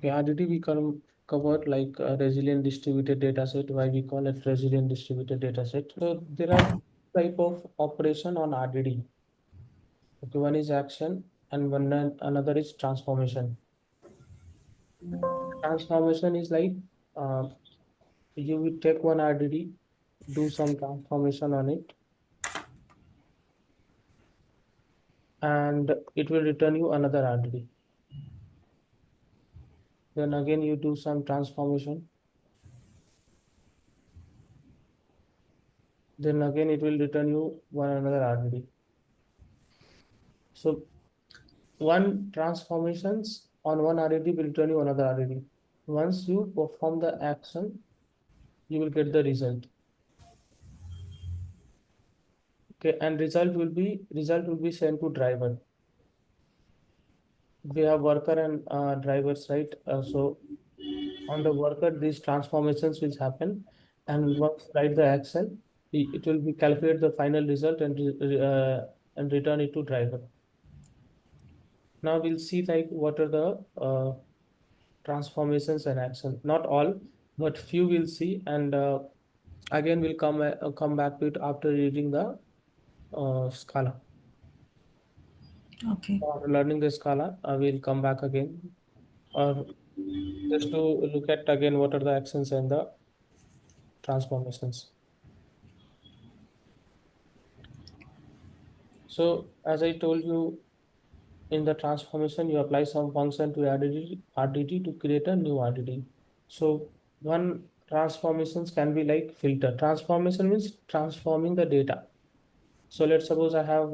Okay, RDD we covered like a resilient distributed data set. Why we call it resilient distributed data set? So there are type of operation on RDD. Okay, one is action and another is transformation. Transformation is like uh, you will take one RDD, do some transformation on it, and it will return you another RDD. Then again you do some transformation. Then again it will return you one another RDD. So one transformations on one RDD will return you another RDD. Once you perform the action, you will get the result. Okay, and result will be sent to driver. We have worker and drivers, right? So on the worker, these transformations will happen, and once write the action, it will be calculate the final result and return it to driver. Now we'll see like what are the transformations and action. Not all, but few we'll see, and again we'll come back to it after reading the Scala. Okay. After learning the Scala, we'll come back again, or just to look at again what are the actions and the transformations. So as I told you, in the transformation, you apply some function to RDD to create a new RDD. So one transformations can be like filter. Transformation means transforming the data. So let's suppose I have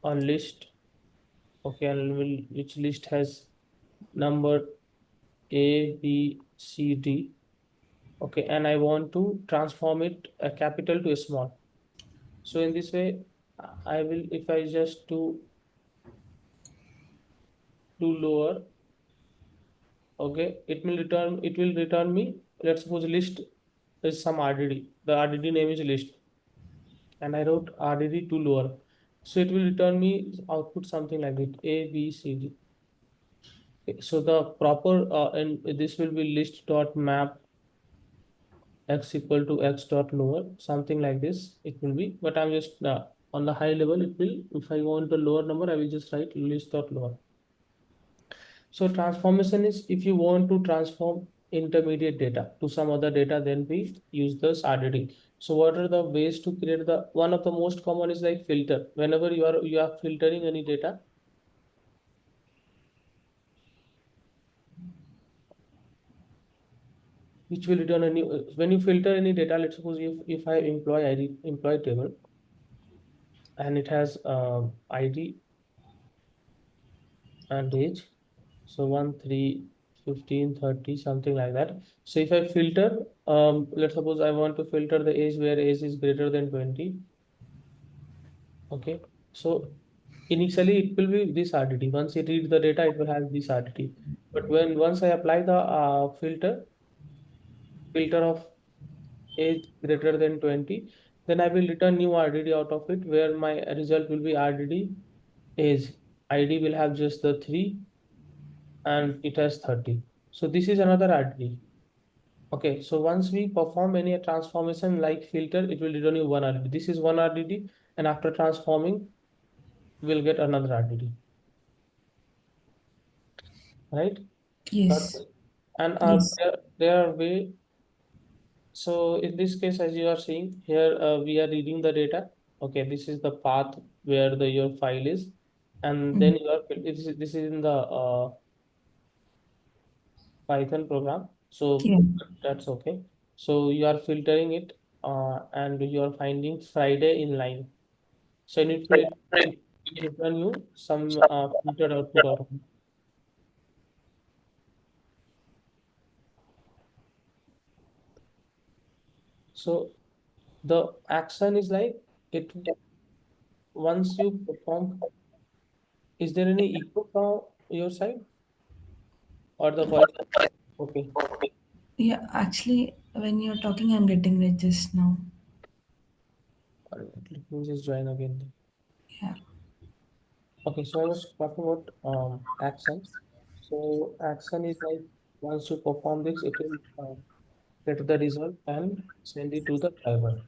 a list, okay, and which list has number A, B, C, D, okay, and I want to transform it a capital to a small. So in this way, I will, if I just do lower, okay, it will return me. Let's suppose list is some RDD. The RDD name is list, and I wrote RDD to lower. So it will return me output something like it A, B, C, D. Okay, so the proper and this will be list dot map x equal to x dot lower, something like this. It will be, but I'm just on the high level. It will, if I want the lower number, I will just write list dot lower. So transformation is if you want to transform intermediate data to some other data, then we use this RDD. So what are the ways to create the one of the most common is like filter. Whenever you are filtering any data, which will return a new when you filter any data, let's suppose if I employee ID employee table and it has ID and age. So 1, 3, 15, 30, something like that. So if I filter, let's suppose I want to filter the age where age is greater than 20. Okay. So initially it will be this RDT. Once it reads the data, it will have this RDT. But once I apply the filter of age greater than 20, then I will return new RDD out of it where my result will be RDD age. ID will have just the 3 and it has 30. So this is another RDD. Okay, so once we perform any transformation like filter, it will return you one RDD. This is one RDD, and after transforming, we'll get another RDD, right? Got Yes. it? And Yes. there are way. So in this case, as you are seeing here, we are reading the data. Okay, this is the path where the your file is, and Mm. then you are this is in the Python program. So Yeah. that's okay. So you are filtering it, and you are finding Friday in line. So it return you some filtered output out of it. So the action is like it once you perform. Is there any echo from your side or the voice? Okay. Yeah, actually, when you're talking, I'm getting it just now. Alright, let me just join again then. Yeah. Okay, so I was talking about actions. So action is like once you perform this, it will get the result and send it to the driver.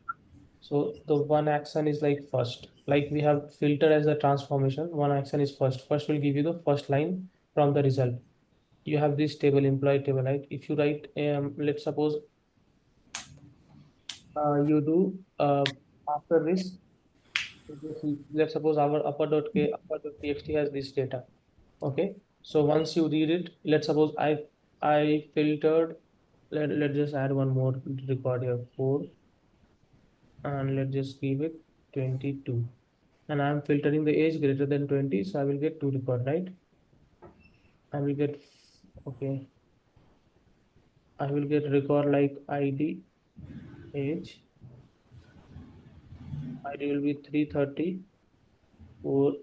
So the one action is like first, like we have filter as a transformation. One action is first. First will give you the first line from the result. You have this table, employee table, right? If you write, let's suppose you do after this, let's suppose our upper.txt has this data. Okay. So once you read it, let's suppose I filtered. Let's just add one more record here, 4, and let's just give it 22. And I'm filtering the age greater than 20, so I will get 2 record, right? I will get, okay, I will get record like ID, age. ID will be 330 or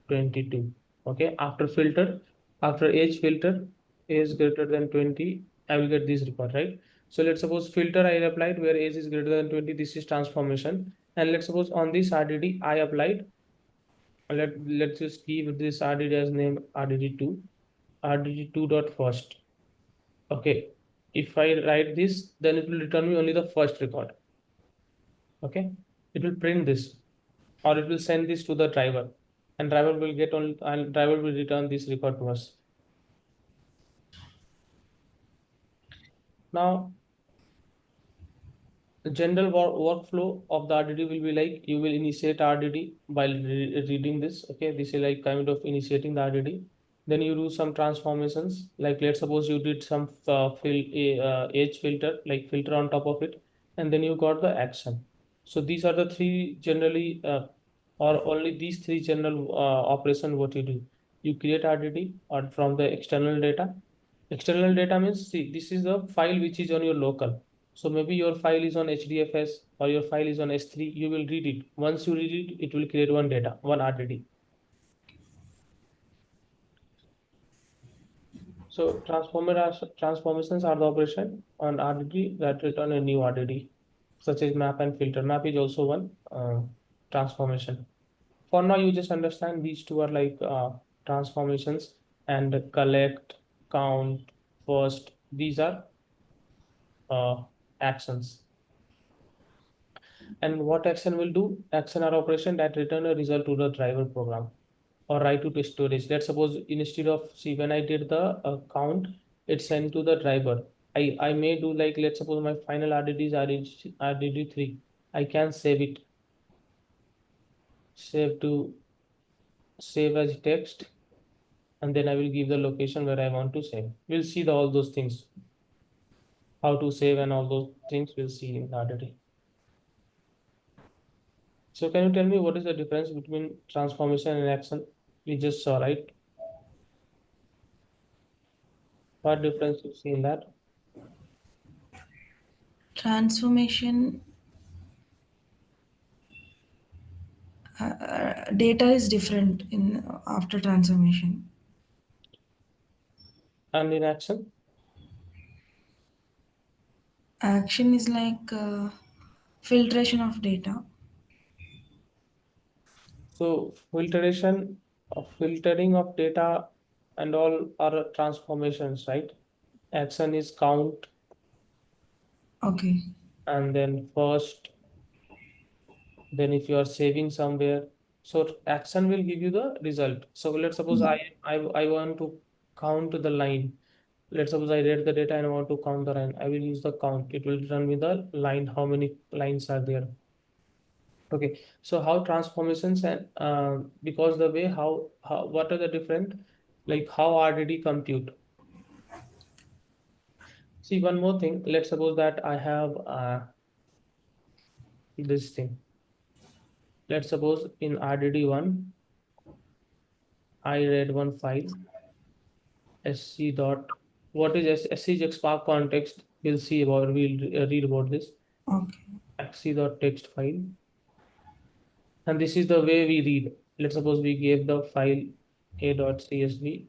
22. Okay, after filter, after age filter, age greater than 20, I will get this record, right? So let's suppose filter I applied where age is greater than 20, this is transformation. And let's suppose on this RDD I applied, let's just give this RDD as name RDD2, RDD2 dot first. Okay, if I write this, then it will return me only the first record. Okay, it will print this, or it will send this to the driver, and driver will get on, and driver will return this record to us. Now, the general workflow of the RDD will be like you will initiate RDD while reading this. Okay, this is like kind of initiating the RDD. Then you do some transformations. Like let's suppose you did some age filter, like filter on top of it, and then you got the action. So these are the three generally, or only these three general operation. What you do, you create RDD or from the external data. External data means, see, this is the file which is on your local. So maybe your file is on HDFS or your file is on S3. You will read it. Once you read it, it will create one data, one RDD. So transformations are the operation on RDD that return a new RDD, such as map and filter. Map is also one transformation. For now, you just understand these two are like transformations, and collect, count, first. These are actions. And what action will do? Action or operation that return a result to the driver program or write to test storage. Let's suppose instead of, see, when I did the count, it's sent to the driver. I may do like, let's suppose my final RDD is RDD3. I can save it, save to save as text, and then I will give the location where I want to save. We'll see all those things, how to save and all those things we'll see in the RDD. So can you tell me what is the difference between transformation and action? We just saw, right? What difference you see in that? Transformation data is different in after transformation. And in action? Action is like filtration of data. So filtering of data and all are transformations, right? Action is count, Okay. and then first, then if you are saving somewhere, so action will give you the result. So let's suppose I want to count the line. Let's suppose I read the data and I want to count the line. I will use the count. It will return me the line, how many lines are there. Okay, so how transformations and because the way how what are the different, like how RDD compute. See, one more thing. Let's suppose that I have this thing. Let's suppose in RDD1 I read one file sc dot, what is sc spark context. We'll see about, we'll read about this Okay. sc dot text file, and this is the way we read. Let's suppose we gave the file a.csv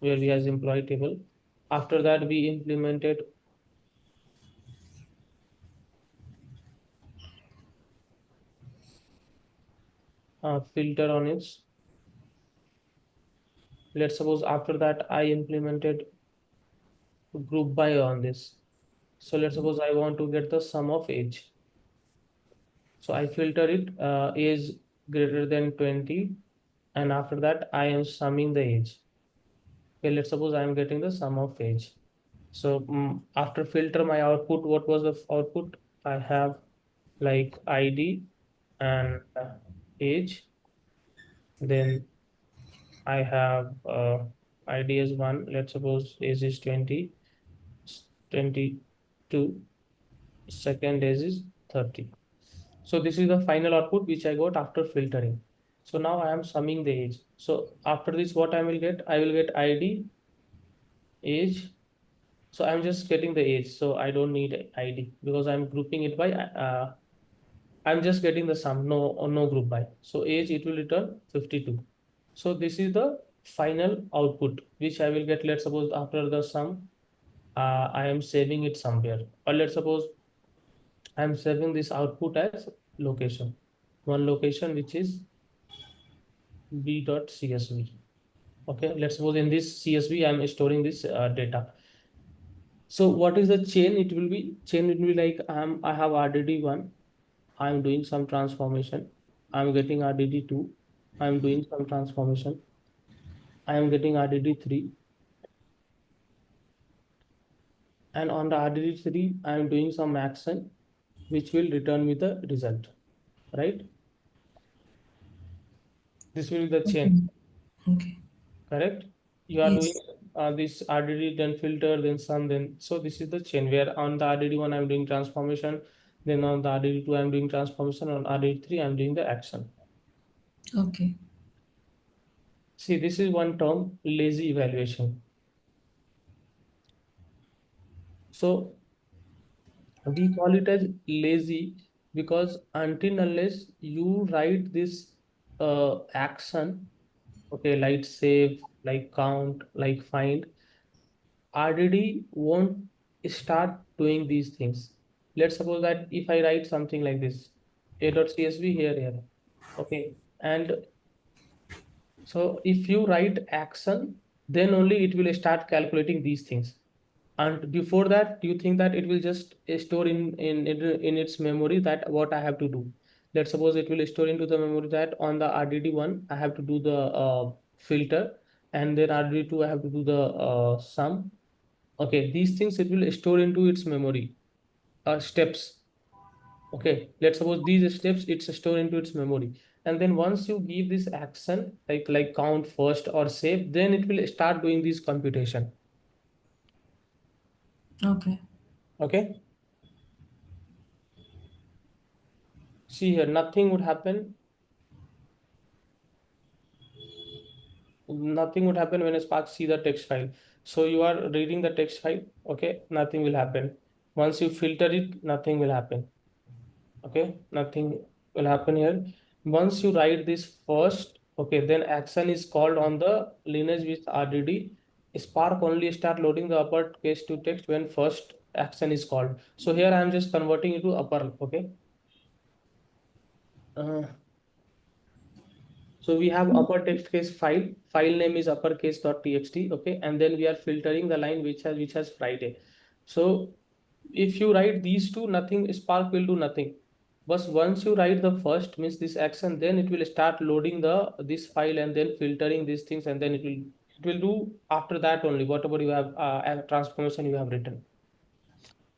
where we has employee table. After that, we implemented a filter on it. Let's suppose after that I implemented group by on this. So let's suppose I want to get the sum of age. So I filter it age greater than 20, and after that I am summing the age. Okay, let's suppose I am getting the sum of age. So after filter my output, what was the output? I have like ID and age. Then I have ID is 1. Let's suppose age is 20, 22, second age is 30. So this is the final output which I got after filtering. So now I am summing the age. So after this, what I will get? I will get ID, age. So I'm just getting the age. So I don't need ID because I'm grouping it by, I'm just getting the sum, no group by. So age, it will return 52. So this is the final output which I will get. Let's suppose after the sum, I am saving it somewhere. Or let's suppose I'm saving this output as location. One location which is b.csv. Okay, let's suppose in this CSV I'm storing this data. So what is the chain? It will be chain. It will be like I have RDD1. I'm doing some transformation. I'm getting RDD2. I'm doing some transformation. I am getting RDD3. And on the RDD3, I am doing some action which will return me the result. Right? This will be the chain. Okay. Okay. Correct? You are doing Yes. this RDD, then filter, then sum, then so this is the chain where on the RDD1 I'm doing transformation, then on the RDD2 I'm doing transformation, on RDD3 I'm doing the action. Okay. See, this is one term, lazy evaluation. So we call it as lazy because until unless you write this action, okay, like save, like count, like find, RDD won't start doing these things. Let's suppose that if I write something like this, a.csv here, okay, and so if you write action, then only it will start calculating these things. And before that, you think that it will just store in its memory that what I have to do. Let's suppose it will store into the memory that on the RDD1 I have to do the filter, and then RDD2 I have to do the sum. Okay, these things it will store into its memory steps. Okay, let's suppose these steps it's stored into its memory, and then once you give this action like count first or save, then it will start doing this computation. Okay. Okay, see here, nothing would happen. Nothing would happen when a Spark see the text file. So you are reading the text file. Okay, nothing will happen. Once you filter it, nothing will happen. Okay, nothing will happen here. Once you write this first, okay, then action is called on the lineage with RDD. Spark only start loading the uppercase to text when first action is called. So here I am just converting it to upper. Okay. Uh, so we have upper text case file. File name is uppercase.txt. Okay, and then we are filtering the line which has Friday. So if you write these two, nothing, Spark will do nothing. But once you write the first means this action, then it will start loading the this file and then filtering these things, and then it will do after that only whatever you have transformation you have written.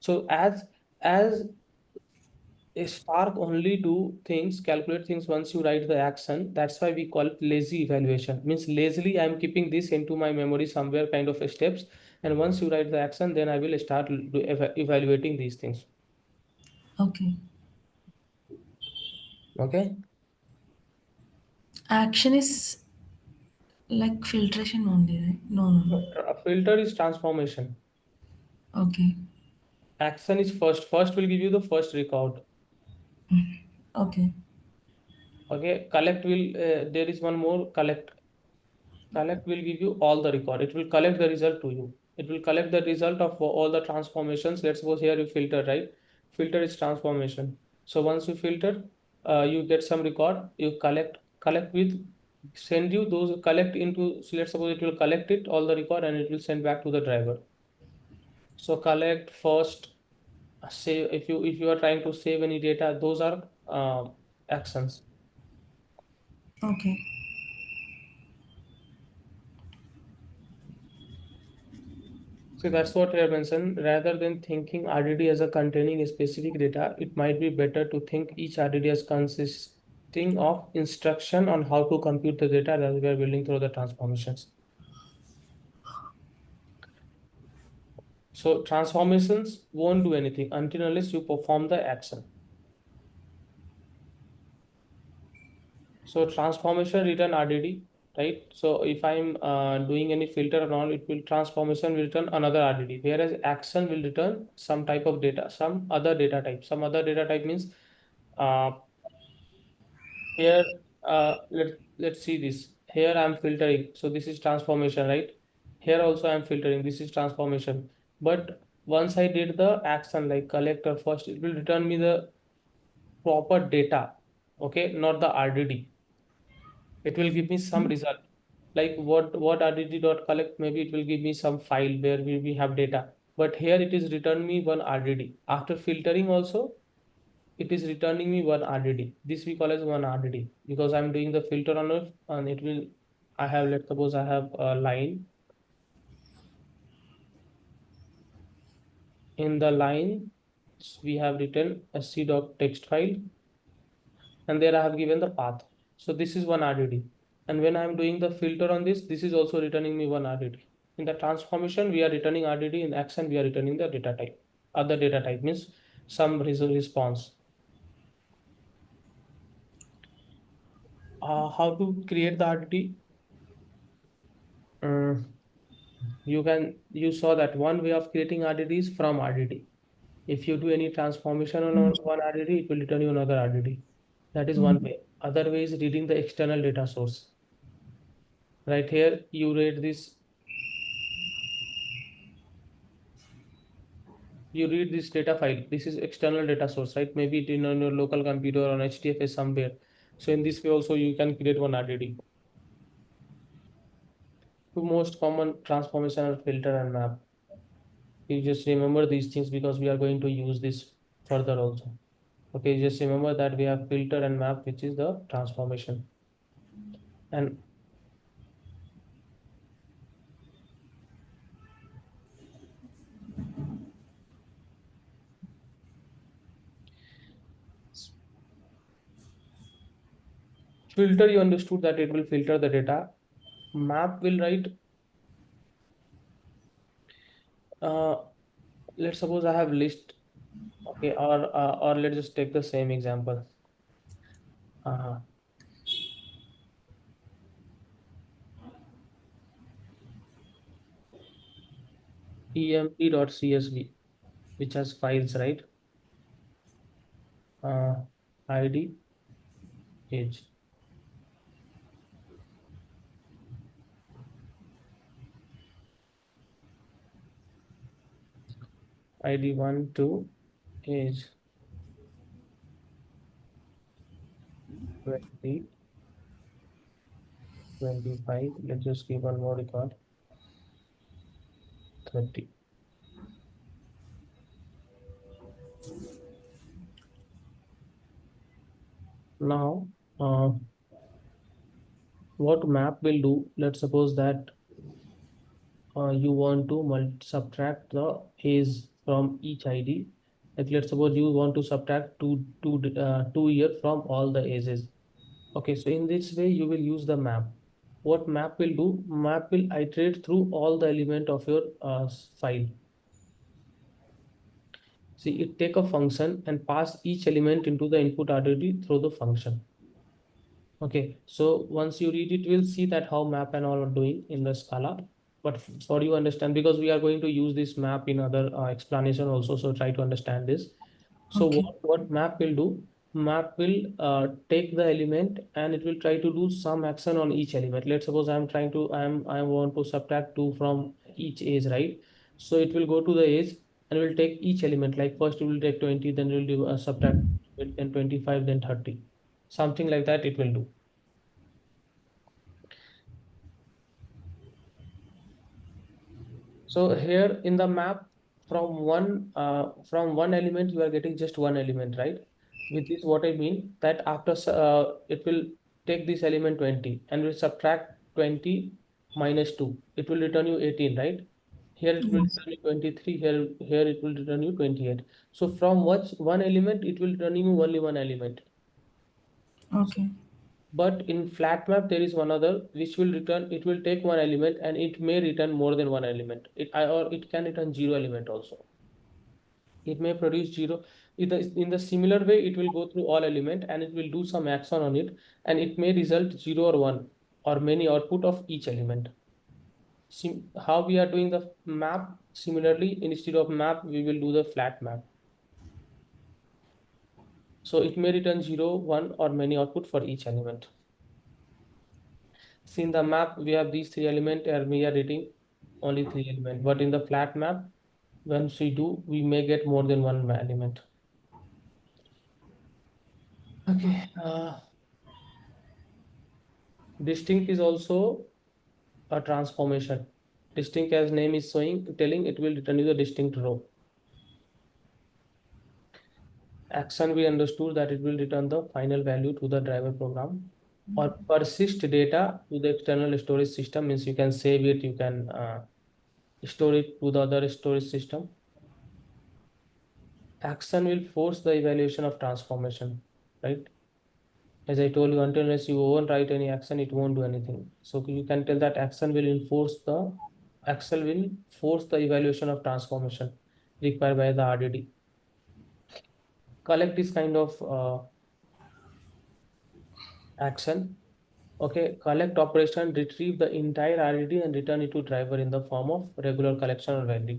So as a Spark only do things, calculate things once you write the action. That's why we call it lazy evaluation. Means lazily I'm keeping this into my memory somewhere kind of steps. And once you write the action, then I will start evaluating these things. Okay. Okay. Action is like filtration only, right? No, no, no. A filter is transformation. Okay. Action is first. First will give you the first record. Okay. Okay. Collect will, there is one more collect. Collect will give you all the record. It will collect the result to you. It will collect the result of all the transformations. Let's suppose here you filter, right? Filter is transformation. So once you filter, you get some record, you collect with. send you those collect into, so let's suppose it will collect it, all the record, and it will send back to the driver. So collect first, save, if you are trying to save any data, those are actions. Okay. So that's what I mentioned. Rather than thinking RDD as a containing a specific data, it might be better to think each RDD as consisting of instruction on how to compute the data that we are building through the transformations. So transformations won't do anything until unless you perform the action. So transformation return RDD, right? So if I'm doing any filter and all, it will transformation will return another RDD, whereas action will return some type of data, some other data type. Some other data type means uh, here let's see this. Here I'm filtering, so this is transformation, right? Here also I'm filtering, this is transformation. But once I did the action like collect or first, it will return me the proper data, okay, not the RDD. It will give me some result like what RDD dot collect, maybe it will give me some file where we have data, but here it is return me one RDD. After filtering also it is returning me one RDD. This we call as one RDD because I'm doing the filter on it, and it will, I have, let's suppose I have a line. In the line, we have written sc.text file, and there I have given the path. So this is one RDD. And when I'm doing the filter on this, this is also returning me one RDD. In the transformation, we are returning RDD. In action, we are returning the data type. Other data type means some response. How to create the RDD? You saw that one way of creating RDD is from RDD. If you do any transformation on one RDD, it will return you another RDD. That is one Mm-hmm. way. Other way is reading the external data source. Right here, you read this. You read this data file. This is external data source, right? Maybe it in on your local computer or on HDFS somewhere. So in this way also you can create one RDD. Two most common transformation are filter and map. You just remember these things because we are going to use this further also. Okay, just remember that we have filter and map, which is the transformation. And filter, you understood that it will filter the data. Map will write, uh, let's suppose I have list, okay, or let's just take the same example. Uh, emp.csv, which has files, right? Uh, ID, age, ID 1, 2, age 20, 25. Let's just give one more record, 30. Now, what map will do, let's suppose that you want to subtract the age from each ID. Like let's suppose you want to subtract two year from all the ages. Okay, so in this way you will use the map. What map will do? Map will iterate through all the element of your file. See, it take a function and pass each element into the input RDD through the function. Okay, so once you read it, we'll see that how map and all are doing in the Scala. But for you understand, because we are going to use this map in other explanation also, so try to understand this. So Okay. what map will do? Map will take the element and it will try to do some action on each element. Let's suppose I want to subtract 2 from each age, right? So it will go to the age and will take each element. Like first it will take 20, then it will do subtract, then 25, then 30. Something like that it will do. So here in the map, from one element you are getting just one element, right? With this, what I mean that after it will take this element 20 and will subtract 20 minus 2. It will return you 18, right? Here it will Yes. return you 23. Here it will return you 28. So from one element, it will return you only one element. Okay. But in flat map, there is one other which will return, it will take one element and it may return more than one element. Or it can return zero element also. It may produce zero. In the similar way, it will go through all element and it will do some action on it, and it may result zero or one or many output of each element. How we are doing the map, similarly, instead of map, we will do the flat map. So it may return zero, one, or many output for each element. See in the map, we have these three elements and we are reading only three elements. But in the flat map, once we do, we may get more than one element. Okay. Distinct is also a transformation. Distinct as name is telling it will return you the distinct row. Action we understood that it will return the final value to the driver program or persist data to the external storage system means you can save it, you can store it to the other storage system. Action will force the evaluation of transformation, right? As I told you, until unless you overwrite any action, it won't do anything. So you can tell that action will force the evaluation of transformation required by the RDD. Collect is kind of action. Okay, collect operation, retrieve the entire RDD and return it to driver in the form of regular collection or value.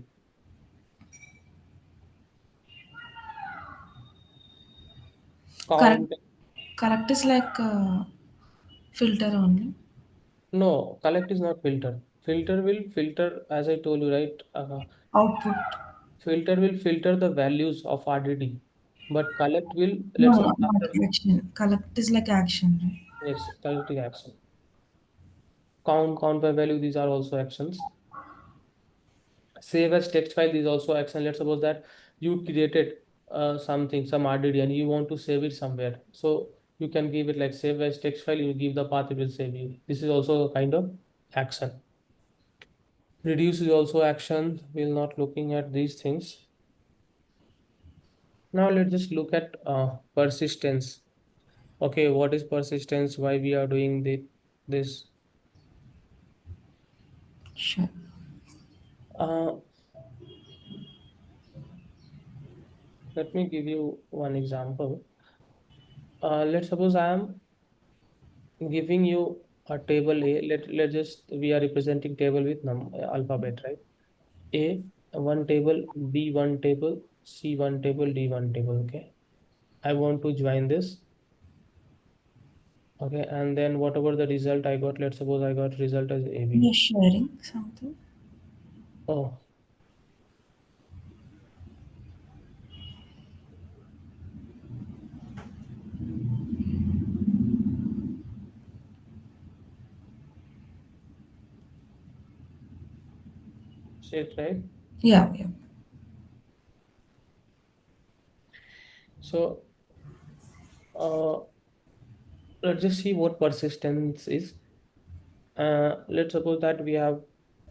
Correct. Count. Correct is like filter only. No, collect is not filter. Filter will filter, as I told you, right? Output. Filter will filter the values of RDD, but collect will, No, let's suppose not after, action. Collect is like action, right? yes, collecting action. Count by value, these are also actions. Save as text file, these also action. Let's suppose that you created some RDD and you want to save it somewhere. So you can give it like save as text file, you give the path, it will save you. This is also a kind of action. Reduce is also action. We're not looking at these things. Now let's just look at persistence. Okay, what is persistence? Why we are doing this? Sure. Uh, Let me give you one example. Let's suppose I am giving you a table A. Let just we are representing table with alphabet, right? A one table, B one table, C one table, D one table. Okay, I want to join this. Okay, and then whatever the result I got, let's suppose I got result as AB. You're sharing something. Oh, shit, right? Yeah, yeah. So uh, let's just see what persistence is. Let's suppose that we have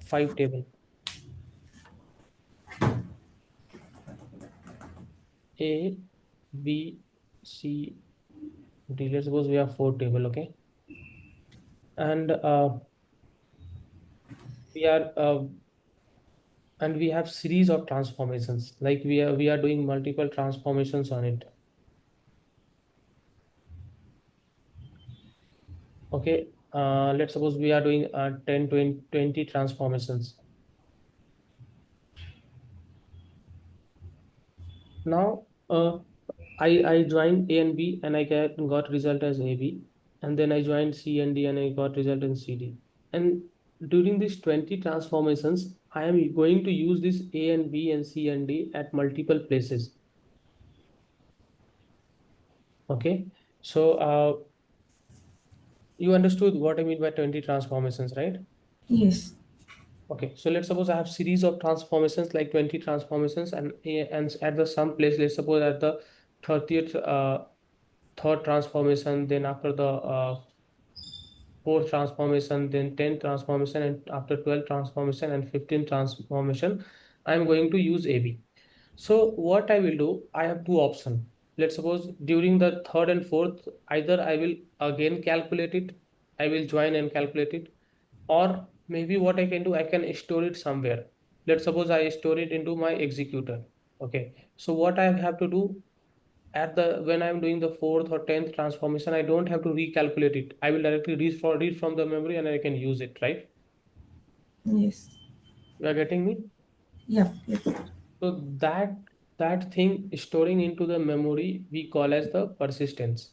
five table A, B, C, D. Let's suppose we have four table, okay, and we are and we have series of transformations. Like we are doing multiple transformations on it. Okay, let's suppose we are doing 10, 20 transformations. Now, I joined A and B and I got result as AB, and then I joined C and D and I got result in CD. And during these 20 transformations, I am going to use this A and B and C and D at multiple places. Okay, so you understood what I mean by 20 transformations, right? Yes. Okay, so let's suppose I have series of transformations like 20 transformations, and at the some place, let's suppose at the 30th third transformation, then after the fourth transformation, then 10th transformation, and after 12th transformation and 15th transformation, I'm going to use AB. So what I will do, I have two options. Let's suppose during the third and fourth, either I will again calculate it, I will join and calculate it, or maybe what I can do, I can store it somewhere. Let's suppose I store it into my executor. Okay. So what I have to do at the when I'm doing the fourth or 10th transformation, I don't have to recalculate it. I will directly read from the memory and I can use it, right? Yes. You are getting me? Yeah. Yes. So that thing storing into the memory we call as the persistence.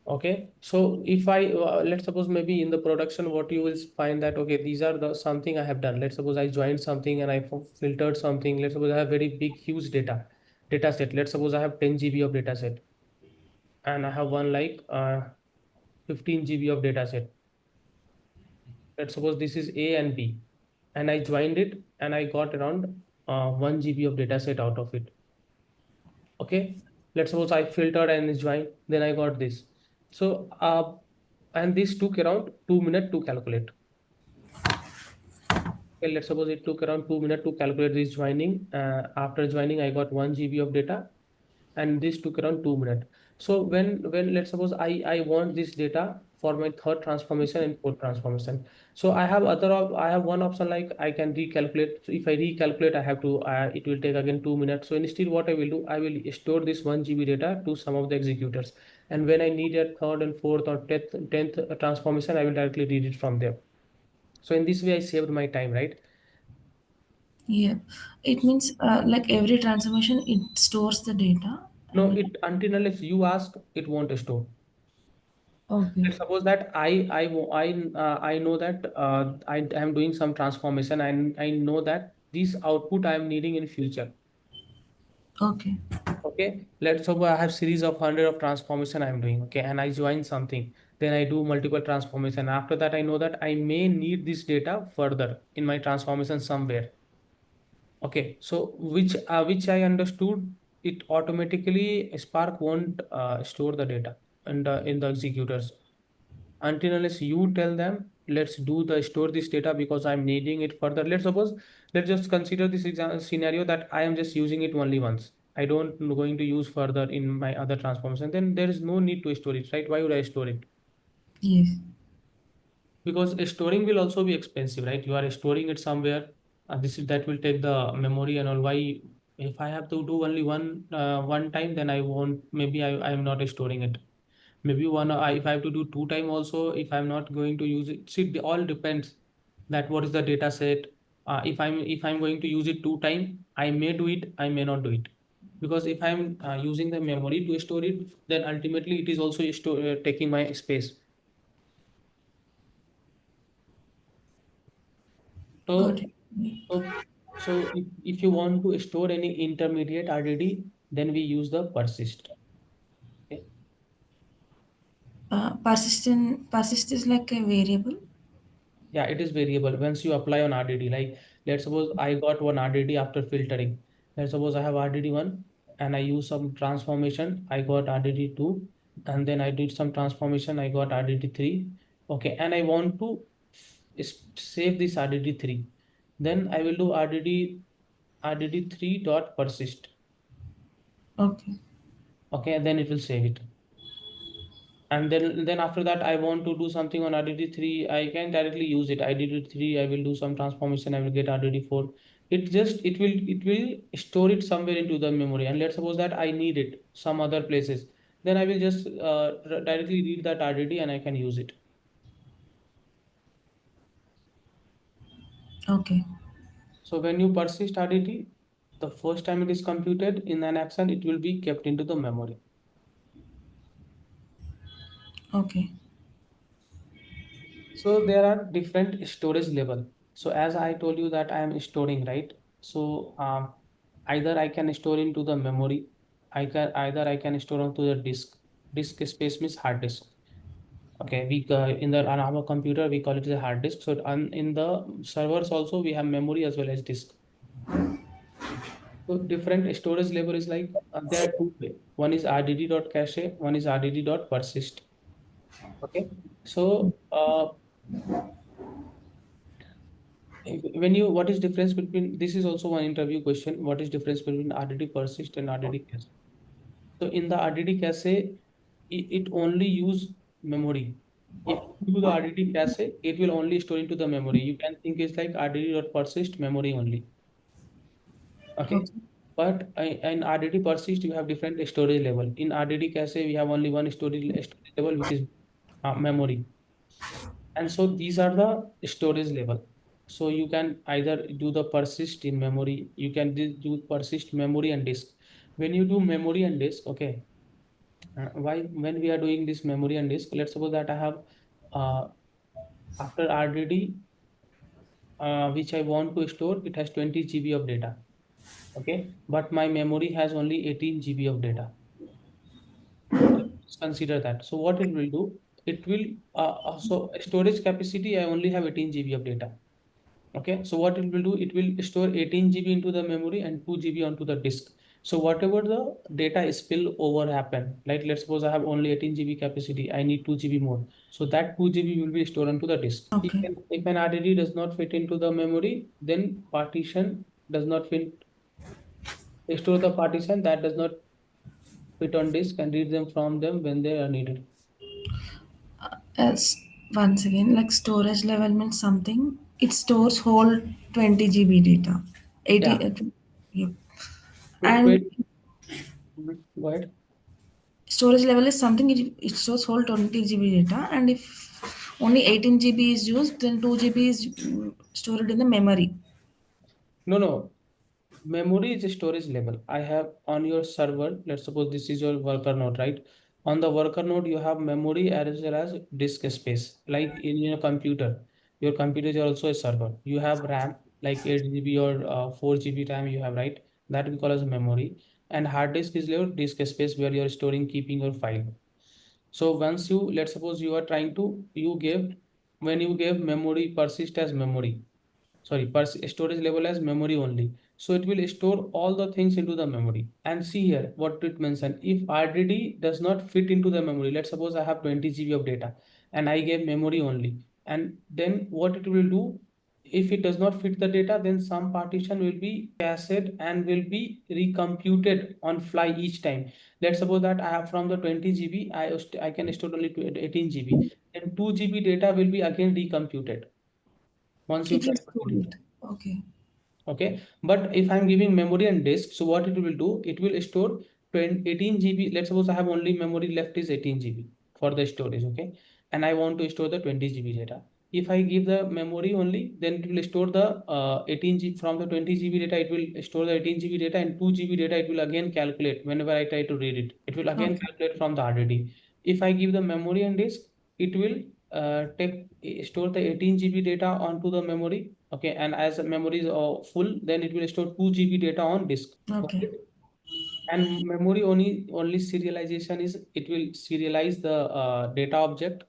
Okay, so if I let's suppose maybe in the production, what you will find that okay, these are the something I have done. Let's suppose I joined something and I filtered something. Let's suppose I have very big, huge data set. Let's suppose I have 10 GB of data set, and I have one like 15 GB of data set. Let's suppose this is A and B, and I joined it and I got around 1 GB of data set out of it. Okay, let's suppose I filtered and joined, then I got this. So and this took around 2 minutes to calculate. Okay, let's suppose it took around 2 minutes to calculate this joining. After joining, I got 1 GB of data, and this took around 2 minutes. So when let's suppose I want this data for my third transformation and fourth transformation. So I have one option like I can recalculate. So if I recalculate, I have to it will take again 2 minutes. So instead, what I will do, I will store this 1 GB data to some of the executors, and when I need a third and fourth or tenth transformation, I will directly read it from there. So in this way, I saved my time, right? Yeah. It means like every transformation, it stores the data No, and it until unless you ask, it won't store. okay. Let's suppose that I know that I am doing some transformation and I know that this output I am needing in future. Okay. Okay, let's suppose I have series of 100 of transformation I am doing. Okay, and I join something, then I do multiple transformation. After that, I know that I may need this data further in my transformation somewhere. Okay, so which I understood, it automatically Spark won't store the data in the executors until unless you tell them let's do the store this data because I'm needing it further. Let's suppose, let's just consider this scenario that I am just using it only once. I don't going to use further in my other transformation. Then there is no need to store it, right? Why would I store it? Yes. Because storing will also be expensive, right? You are storing it somewhere, and this is that will take the memory and all. Why, if I have to do only one time, then I won't. Maybe I am not storing it. Maybe if I have to do two time also, if I'm not going to use it. See, it all depends that what is the data set. If I'm going to use it two time, I may do it, I may not do it. Because if I'm using the memory to store it, then ultimately it is also taking my space. Got So it. So, if you want to store any intermediate RDD, then we use the persist. Okay. Persist is like a variable. Yeah, it is variable. Once you apply on RDD, like let's suppose I got one RDD after filtering. Let's suppose I have RDD one and I use some transformation. I got RDD two, and then I did some transformation. I got RDD three. Okay, and I want to save this RDD three. Then I will do RDD three dot persist. Okay. Okay, and then it will save it. And then after that I want to do something on RDD3, I can directly use it. RDD3, I will do some transformation, I will get RDD4. It will store it somewhere into the memory, and let's suppose that I need it some other places, then I will just directly read that RDD and I can use it. Okay. So when you persist RDD, the first time it is computed in an action, it will be kept into the memory. Okay. So there are different storage level. So as I told you that I am storing, right? So either I can store into the memory, I can store onto the disk. Disk space means hard disk. Okay, we in the on our computer we call it a hard disk. So in the servers also we have memory as well as disk. So different storage level is like there are two way. One is rdd.cache, one is rdd.persist. Okay, so when you what is difference between this is also one interview question. What is difference between rdd persist and rdd cache? So in the rdd cache, it only use memory. If you do the rdd cache, it will only store into the memory. You can think it's like rdd.persist memory only. Okay. Okay. But in RDD persist, you have different storage level. In RDD cache, we have only one storage level, which is memory. And so these are the storage level. So you can either do the persist in memory, you can do persist memory and disk. When you do memory and disk, okay, why when we are doing this memory and disk, let's suppose that I have uh, after RDD, which I want to store, it has 20 GB of data. Okay, but my memory has only 18 GB of data. Let's consider that. So what it will do, it will so storage capacity, I only have 18 GB of data. Okay, so what it will do, it will store 18 GB into the memory and 2 GB onto the disk. So whatever the data spill over happen, like let's suppose I have only 18 GB capacity, I need 2 GB more. So that 2 GB will be stored onto the disk. Okay. If an RDD does not fit into the memory, then partition does not fit store the partition that does not fit on disk and read them from them when they are needed. As once again, like storage level means something. It stores whole 20 GB data. 80. Yeah. Yep. Wait, And wait. Go ahead. storage level is something it stores whole 20 GB data, and if only 18 GB is used, then 2 GB is stored in the memory. No, no. Memory is a storage level. I have on your server, let's suppose this is your worker node, right? On the worker node, you have memory as well as disk space. Like in your computer is also a server. You have RAM, like 8 GB or 4 GB RAM you have, right? That we call as memory. And hard disk is your disk space where you're storing, keeping your file. So once you, let's suppose you are trying to, when you gave memory persist as memory, sorry, storage level as memory only. So it will store all the things into the memory. And see here what it mentioned. If RDD does not fit into the memory, let's suppose I have 20 GB of data and I gave memory only. And then what it will do, if it does not fit the data, then some partition will be cached and will be recomputed on fly each time. Let's suppose that I have from the 20 GB, I can store only 18 GB. Then 2 GB data will be again recomputed once you It try will to store read it. it. Okay. Okay, but if I'm giving memory and disk, so what it will do, it will store 20, 18 GB. Let's suppose I have only memory left is 18 GB for the storage. Okay, and I want to store the 20 GB data. If I give the memory only, then it will store the 18 GB from the 20 GB data. It will store the 18 GB data, and 2 GB data. It will again calculate whenever I try to read it. It will again Okay. calculate from the RDD. If I give the memory and disk, it will store the 18 GB data onto the memory. Okay, and as the memory is full, then it will store 2 GB data on disk. Got Okay. it? And memory only serialization is it will serialize the data object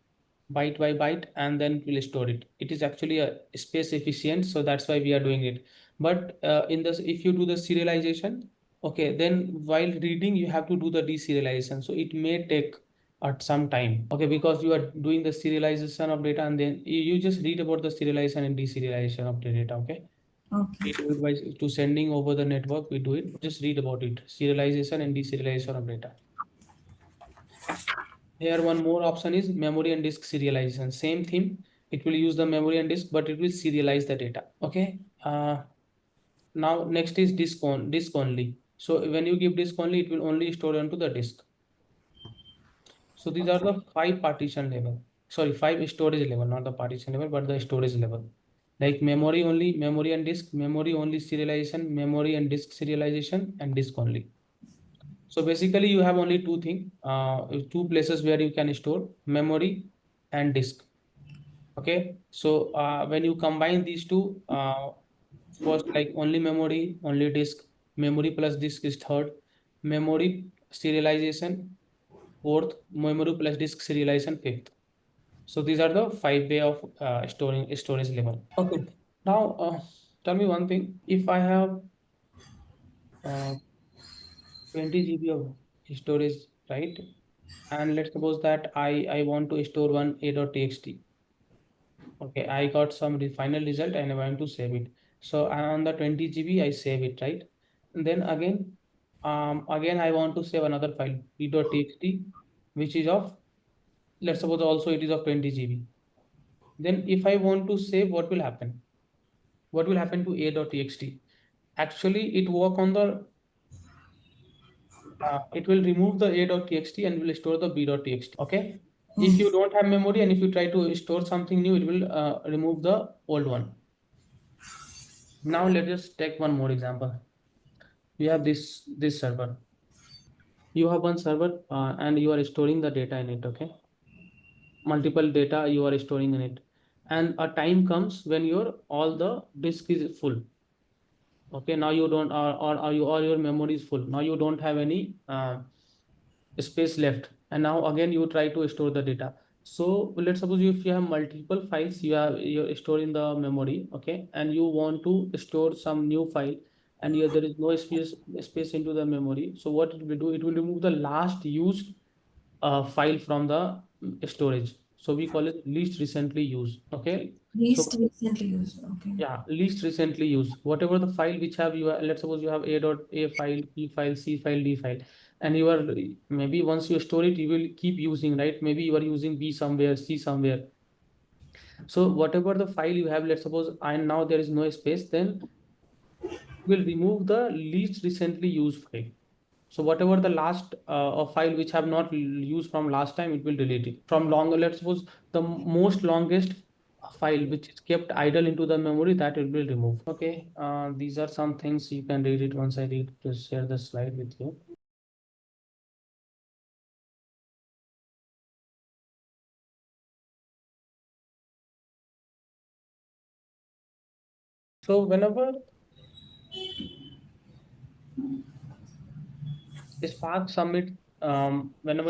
byte by byte and then it will store it. It is actually a space efficient, so that's why we are doing it. But in this, if you do the serialization, okay, then while reading you have to do the deserialization, so it may take at some time. Okay, because you are doing the serialization of data and then you just read about the serialization and deserialization of the data. Okay, Okay. we do it by to sending over the network. We do it. Just read about it. Serialization and deserialization of data. Here, one more option is memory and disk serialization. Same thing. It will use the memory and disk, but it will serialize the data. Okay. Now next is disk only. So when you give disk only, it will only store onto the disk. So these are the five partition level. Sorry, five storage level, not the partition level, but the storage level. Like memory only, memory and disk, memory only serialization, memory and disk serialization, and disk only. So basically, you have only two places where you can store memory and disk. Okay. So when you combine these two, first like only memory, only disk, memory plus disk is third, memory serialization fourth, memory plus disk serialization fifth. So these are the 5 way of storing storage level. Okay. Now, tell me one thing. If I have uh, 20 GB of storage, right? And let's suppose that I want to store one a.txt. Okay, I got some final result and I want to save it. So on the 20 GB, I save it, right? And then again I want to save another file b.txt, which is of, let's suppose also it is of 20 GB. Then if I want to save, what will happen? What will happen to a.txt? Actually, it will remove the a.txt and will store the b.txt. Okay. If you don't have memory and if you try to store something new, it will remove the old one. Now let us take one more example. We have this server. You have one server and you are storing the data in it. Okay, multiple data you are storing in it, and a time comes when your all the disk is full. Okay, now you don't or you or your memory is full. Now you don't have any space left, and now again you try to store the data. So let's suppose if you have multiple files you're storing the memory, okay, and you want to store some new file, and here there is no space into the memory. So what it will do, it will remove the last used file from the storage. So we call it least recently used. Okay, so Least recently used. Okay. yeah, least recently used. Whatever the file which have you, let's suppose you have a file, b file, c file, d file, and you are maybe once you store it, you will keep using, right? Maybe you are using b somewhere, c somewhere. So whatever the file you have, let's suppose, and now there is no space, then will remove the least recently used file. So whatever the last file which have not used from last time, it will delete it. From longer, let's suppose the most longest file which is kept idle into the memory, that it will remove. Okay, these are some things you can read it once I read to share the slide with you. So whenever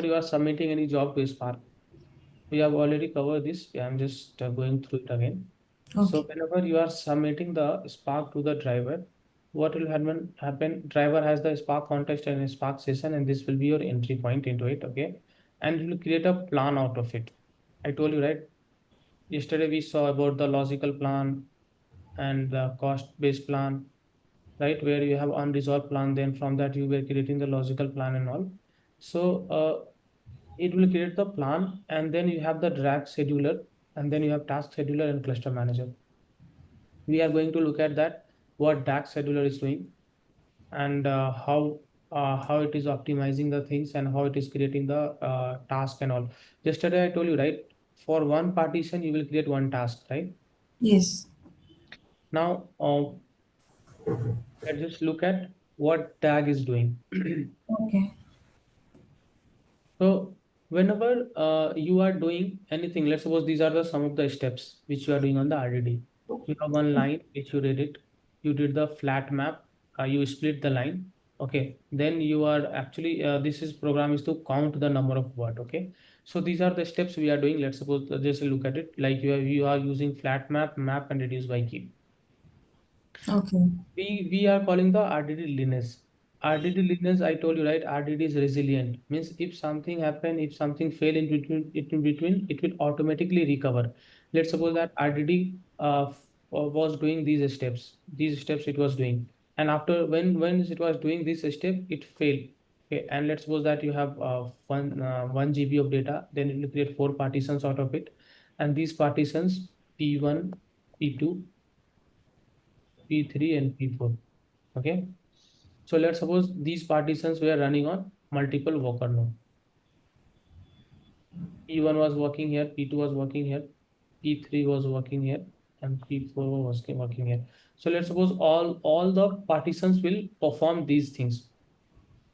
you are submitting any job to Spark, we have already covered this. I'm just going through it again. So Okay. whenever you are submitting the Spark to the driver, what will happen? Driver has the Spark context and a Spark session, and this will be your entry point into it. Okay, and you will create a plan out of it. I told you, right? Yesterday we saw about the logical plan and the cost-based plan, right? Where you have unresolved plan. Then from that you were creating the logical plan and all. So it will create the plan, and then you have the drag scheduler, and then you have task scheduler and cluster manager. We are going to look at that, what DAX scheduler is doing, and how it is optimizing the things, and how it is creating the task and all. Yesterday I told you, right? For one partition you will create one task, right? Yes. Now let's just look at what DAG is doing. Okay. So whenever you are doing anything, let's suppose these are the some of the steps which you are doing on the RDD. You have one line which you read it, you did the flat map, you split the line. Okay, then you are actually this is program is to count the number of word. Okay, so these are the steps we are doing. Let's suppose just look at it like you are using flat map and reduce by key. Okay. We are calling the RDD lineage. RDD lineage, I told you, right? RDD is resilient. Means if something happen, if something fail in between, it will automatically recover. Let's suppose that RDD was doing these steps. These steps it was doing, and after when it was doing this step, it failed. Okay, and let's suppose that you have 1 GB of data, then it will create 4 partitions out of it, and these partitions P1, P2, P3 and P4. Okay. So let's suppose these partitions were running on multiple worker node. P1 was working here, P2 was working here, P3 was working here, and P4 was working here. So let's suppose all the partitions will perform these things.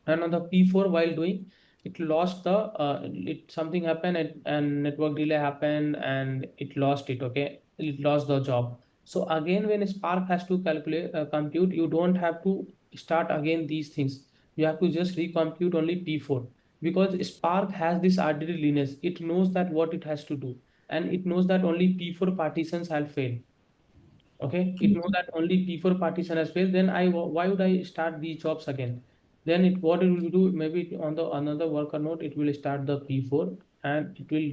And on the P4 while doing, it lost the it something happened, and network delay happened, and it lost it. Okay, it lost the job. So again, when Spark has to calculate compute, you don't have to start again these things. You have to just recompute only P4, because Spark has this RDD lineage. It knows that what it has to do, and it knows that only P4 partitions have failed. Okay, it knows that only P4 partition has failed. Then why would I start these jobs again? Then what it will do, maybe on the another worker node, it will start the P4 and it will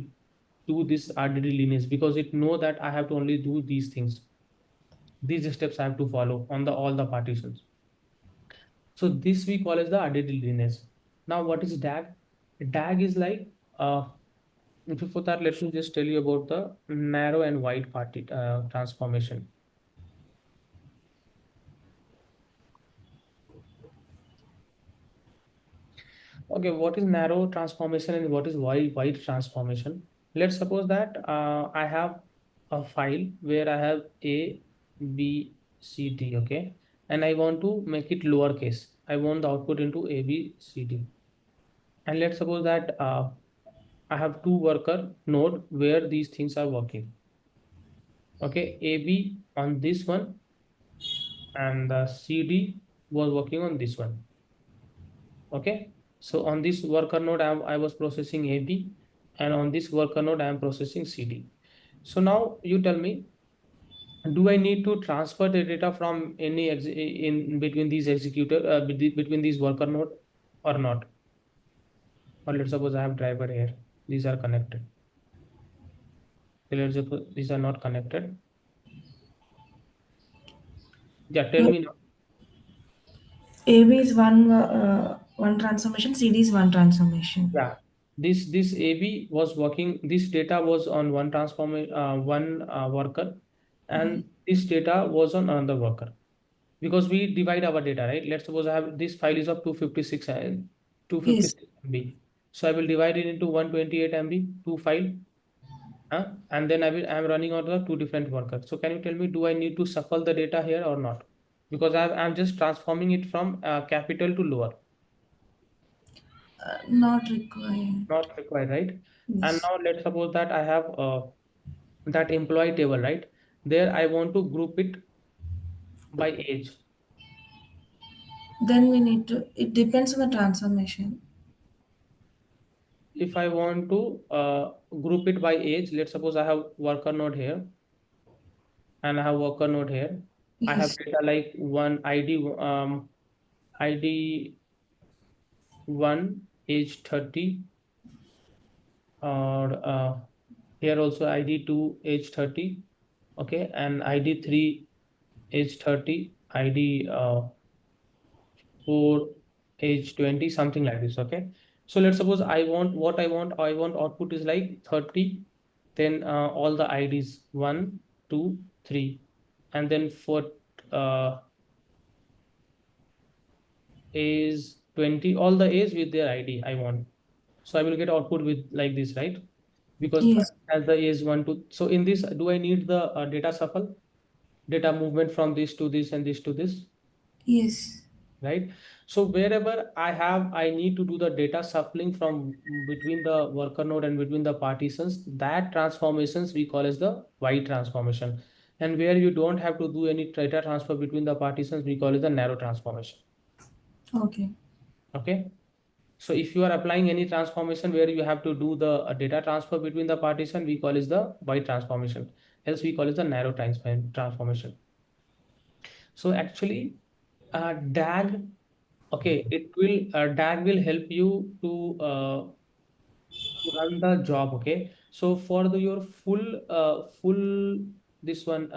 do this RDD lineage because it know that I have to only do these things. These steps I have to follow on the all the partitions. So this we call as the RDD lineage. Now what is DAG? DAG is like before that, let me just tell you about the narrow and wide party transformation. Okay, what is narrow transformation and what is wide transformation? Let's suppose that I have a file where I have A, B, C, D, okay, and I want to make it lowercase. I want the output into A, B, C, D. And let's suppose that I have two worker node where these things are working. Okay, A, B on this one and the C, D was working on this one. Okay, so on this worker node, I was processing AB, and on this worker node, I am processing CD. So now you tell me, do I need to transfer the data from any in between these executor between these worker node or not? Or let's suppose I have driver here. These are connected. Let's suppose these are not connected. Yeah, tell me now. AB is one transformation, CD is one transformation. Yeah, this AB was working. This data was on one one worker, and this data was on another worker because we divide our data, right? Let's suppose I have this file is of 256 and Yes. 256 MB. So I will divide it into 128 MB, two file, and then I'm running on the two different workers. So can you tell me, do I need to shuffle the data here or not? Because I'm just transforming it from capital to lower. Not required. Not required, right? And Yes. now let's suppose that I have that employee table, right? There I want to group it by age. Then we need to, it depends on the transformation. If I want to group it by age, let's suppose I have worker node here and I have worker node here. I have Yes. data like one ID 1 age 30, or here also ID 2 age 30, okay, and ID 3 age 30, ID 4 age 20, something like this, okay. So let's suppose I want output is like 30, then all the IDs 1 2 3, and then for uh, age 20, all the age with their ID I want. So I will get output with like this, right? Because Yes. as the age 1 to, so in this, do I need the data shuffle, data movement from this to this and this to this, Yes. right? So wherever I need to do the data shuffling from between the worker node and between the partitions, that transformations we call as the wide transformation. And where you don't have to do any data transfer between the partitions, we call it the narrow transformation. Okay. Okay. So if you are applying any transformation where you have to do the data transfer between the partition, we call is the wide transformation. Else we call is the narrow transformation. So actually, DAG, okay, it will DAG will help you to run the job. Okay, so for your full this one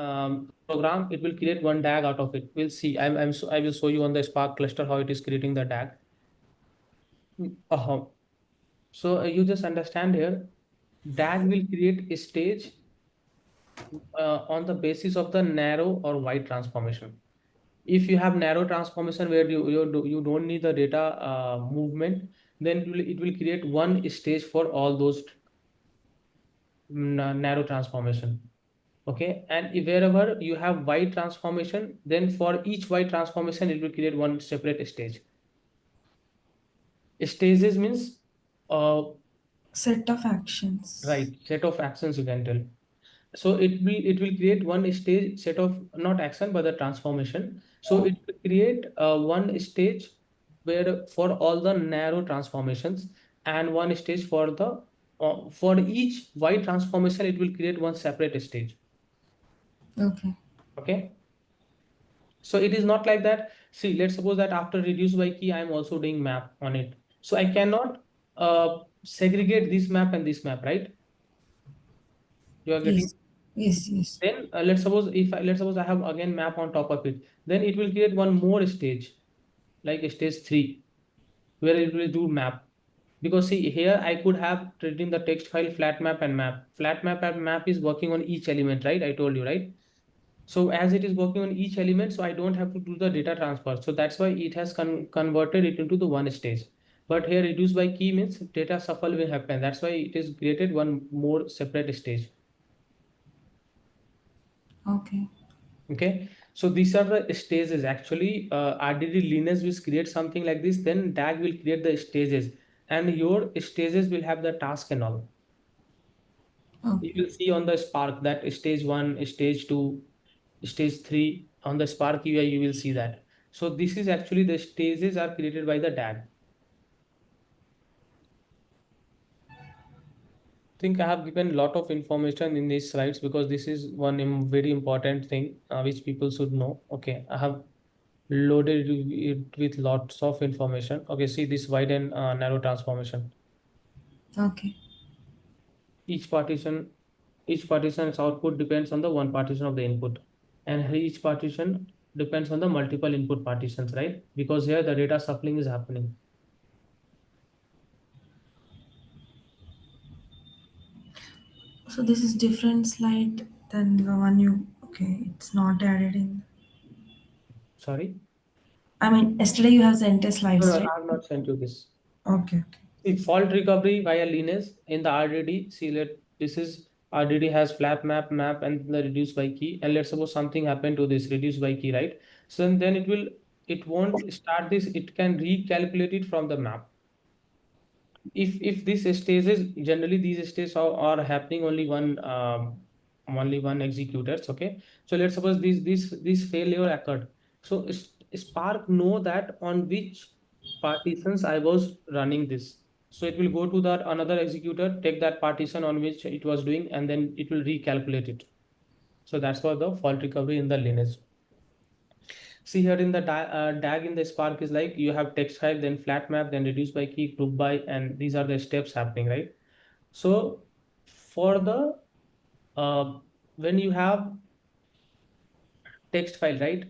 program, it will create one DAG out of it. We'll see. I will show you on the Spark cluster how it is creating the DAG. So you just understand here, DAG will create a stage on the basis of the narrow or wide transformation. If you have narrow transformation where you don't need the data movement, then it will create one stage for all those narrow transformation. Okay, and if wherever you have wide transformation, then for each wide transformation, it will create one separate stage. Stages means uh, Set of actions. right, set of actions you can tell. So it will create one stage set of not action but the transformation. So it will create one stage where for all the narrow transformations and one stage for the for each white transformation, it will create one separate stage. Okay. Okay. So it is not like that. See, let's suppose that after reduce by key, I am also doing map on it. So I cannot segregate this map and this map, right? You are getting. Yes. Yes. Yes. Then let's suppose I have again map on top of it. Then it will create one more stage, like stage 3, where it will do map. Because see here I could have treating the text file flat map and map. Flat map and map is working on each element, right? I told you, right? So as it is working on each element, so I don't have to do the data transfer. So that's why it has converted it into the one stage. But here reduce by key means data shuffle will happen. That's why it is created one more separate stage. Okay. Okay. So these are the stages. Actually, RDD Linux will create something like this. Then DAG will create the stages, and your stages will have the task and all. You Okay. will see on the Spark that stage 1, stage 2, stage 3 on the Spark UI, you will see that. So this is actually the stages are created by the DAG. I think I have given a lot of information in these slides because this is one very important thing which people should know. Okay, I have loaded it with lots of information. Okay, see this wide and narrow transformation. Okay. Each partition, each partition's output depends on the one partition of the input, and each partition depends on the multiple input partitions, right? Because here the data shuffling is happening. So this is different slide than the one you. Okay, it's not added in. Sorry, I mean, yesterday you have sent a no, slides, no, right? I have not sent you this. Okay. The fault recovery via lineage in the RDD. See, this is RDD has flat map, and the reduce by key. And let's suppose something happened to this reduce by key, right? So then it won't start this. It can recalculate it from the map. If these stages, generally these stages are happening only one executors. Okay, so let's suppose this failure occurred. So Spark know that on which partitions I was running this. So it will go to that another executor, take that partition on which it was doing, and then it will recalculate it. So that's what the fault recovery in the lineage. See here in the DAG in the Spark is like you have text file, then flat map, then reduce by key, group by, and these are the steps happening, right? So for the uh, when you have text file, right?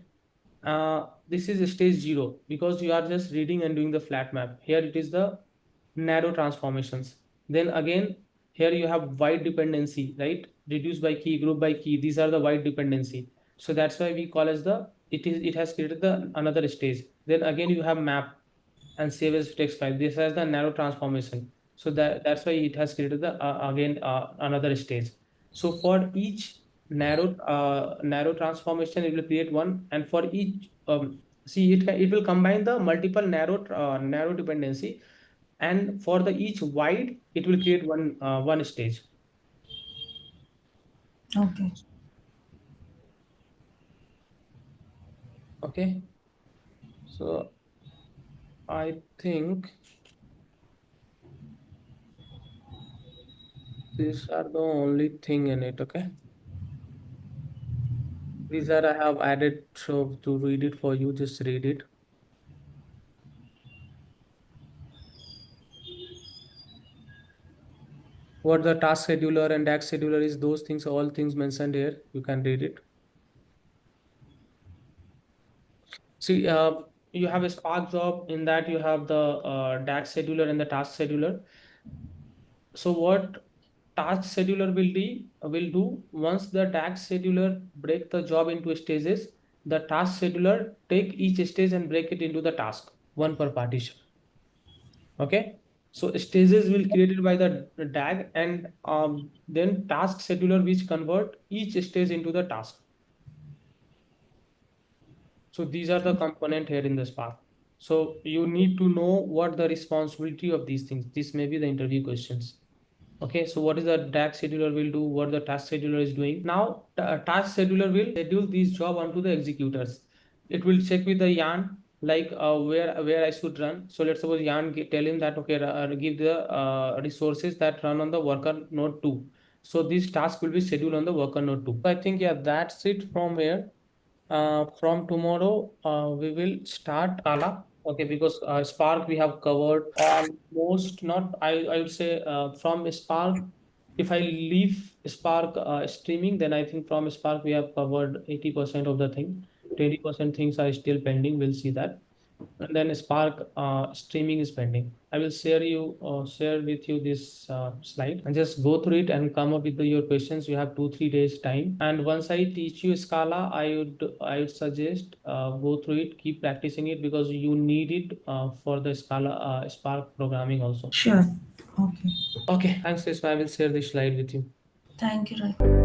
This is stage 0 because you are just reading and doing the flat map. Here it is the narrow transformations. Then again, here you have wide dependency, right? Reduce by key, group by key. These are the wide dependency. So that's why we call as the it has created the another stage. Then again you have map and save as text file. This has the narrow transformation. So that's why it has created the again another stage. So for each narrow transformation, it will create one, and for each see it will combine the multiple narrow dependency, and for the each wide, it will create one stage. Okay. Okay, so I think these are the only thing in it. Okay. These are I have added so to read it for you, just read it. What the task scheduler and DAX scheduler is, those things, all things mentioned here. You can read it. See, you have a Spark job in that you have the DAX scheduler and the task scheduler. So what task scheduler will do once the task scheduler break the job into stages, the task scheduler take each stage and break it into the task, one per partition. Okay. So stages will created by the DAG, and then task scheduler which convert each stage into the task. So these are the component here in the Spark. So you need to know what the responsibility of these things. This may be the interview questions. Okay, so what is the task scheduler will do, what the task scheduler is doing. Now, task scheduler will schedule this job onto the executors. It will check with the yarn like where I should run. So let's suppose Jan tell him that okay, give the resources that run on the worker node 2. So this task will be scheduled on the worker node 2. I think yeah, that's it from here. From tomorrow, we will start Scala. Okay, because Spark we have covered almost, not I would say from Spark. If I leave Spark streaming, then I think from Spark we have covered 80% of the thing. 20% things are still pending. We'll see that. And then Spark streaming is pending. I will share with you this slide and just go through it and come up with your questions. You have 2-3 days time. And once I teach you Scala, I would suggest go through it, keep practicing it because you need it for the Scala Spark programming also. Sure. Okay. Okay, thanks, Reshma. I will share this slide with you. Thank you, Rai.